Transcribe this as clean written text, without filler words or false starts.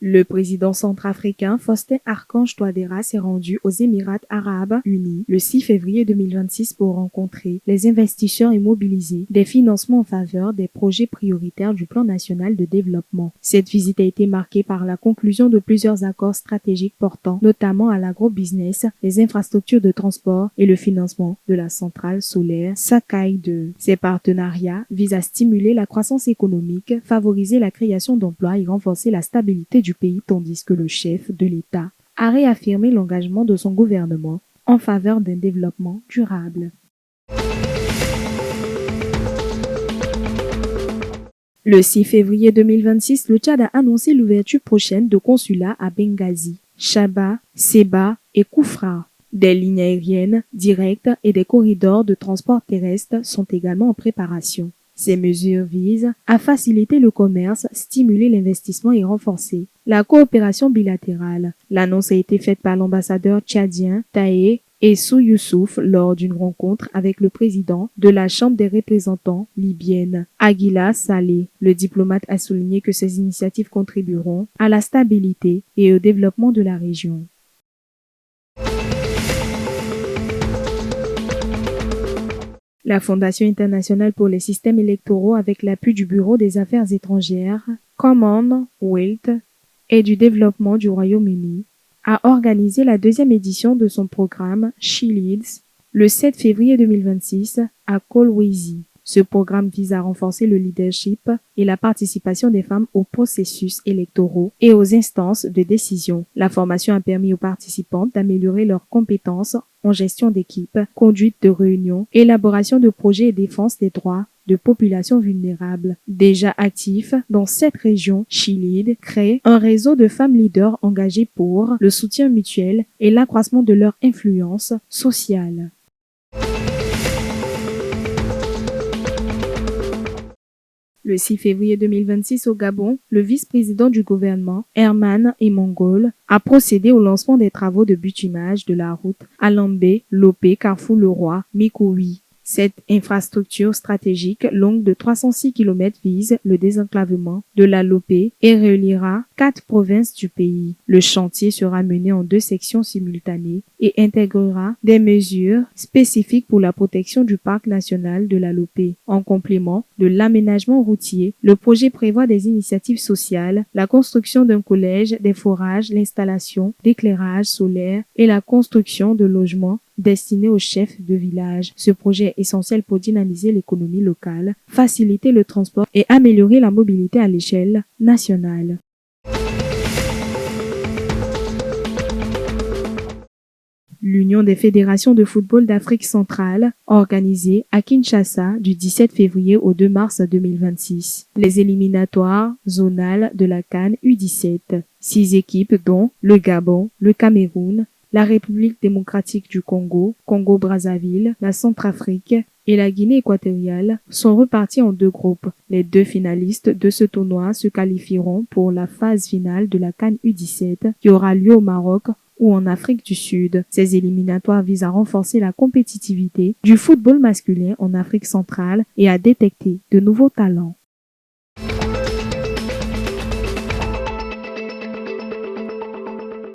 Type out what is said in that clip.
Le président centrafricain Faustin Archange Touadéra s'est rendu aux Émirats arabes unis le 6 février 2026 pour rencontrer les investisseurs et mobiliser des financements en faveur des projets prioritaires du plan national de développement. Cette visite a été marquée par la conclusion de plusieurs accords stratégiques portant notamment à l'agrobusiness, les infrastructures de transport et le financement de la centrale solaire Sakai 2. Ces partenariats visent à stimuler la croissance économique, favoriser la création d'emplois et renforcer la stabilité du pays, tandis que le chef de l'État a réaffirmé l'engagement de son gouvernement en faveur d'un développement durable. Le 6 février 2026, le Tchad a annoncé l'ouverture prochaine de consulats à Benghazi, Chaba, Seba et Koufra. Des lignes aériennes directes et des corridors de transport terrestre sont également en préparation. Ces mesures visent à faciliter le commerce, stimuler l'investissement et renforcer la coopération bilatérale. L'annonce a été faite par l'ambassadeur tchadien Tahé Essou Youssouf lors d'une rencontre avec le président de la Chambre des représentants libyenne, Aguila Saleh. Le diplomate a souligné que ces initiatives contribueront à la stabilité et au développement de la région. La Fondation internationale pour les systèmes électoraux, avec l'appui du Bureau des affaires étrangères, Commonwealth et du développement du Royaume-Uni, a organisé la deuxième édition de son programme She Leads le 7 février 2026 à Kolwezi. Ce programme vise à renforcer le leadership et la participation des femmes aux processus électoraux et aux instances de décision. La formation a permis aux participantes d'améliorer leurs compétences en gestion d'équipe, conduite de réunions, élaboration de projets et défense des droits de populations vulnérables. Déjà actif dans cette région, She Lead crée un réseau de femmes leaders engagées pour le soutien mutuel et l'accroissement de leur influence sociale. Le 6 février 2026 au Gabon, le vice-président du gouvernement, Herman Emongol, a procédé au lancement des travaux de bitumage de la route Alambé-Lopé, Carrefour-le-Roi, Mikoui. Cette infrastructure stratégique longue de 306 km vise le désenclavement de la Lopé et reliera 4 provinces du pays. Le chantier sera mené en 2 sections simultanées et intégrera des mesures spécifiques pour la protection du parc national de la Lopé. En complément de l'aménagement routier, le projet prévoit des initiatives sociales, la construction d'un collège, des forages, l'installation d'éclairage solaire et la construction de logements destinés aux chefs de village. Ce projet est essentiel pour dynamiser l'économie locale, faciliter le transport et améliorer la mobilité à l'échelle nationale. L'Union des fédérations de football d'Afrique centrale, organisée à Kinshasa du 17 février au 2 mars 2026. Les éliminatoires zonales de la CAN U17. 6 équipes dont le Gabon, le Cameroun, la République démocratique du Congo, Congo-Brazzaville, la Centrafrique et la Guinée équatoriale sont repartis en 2 groupes. Les 2 finalistes de ce tournoi se qualifieront pour la phase finale de la CAN U17 qui aura lieu au Maroc ou en Afrique du Sud. Ces éliminatoires visent à renforcer la compétitivité du football masculin en Afrique centrale et à détecter de nouveaux talents.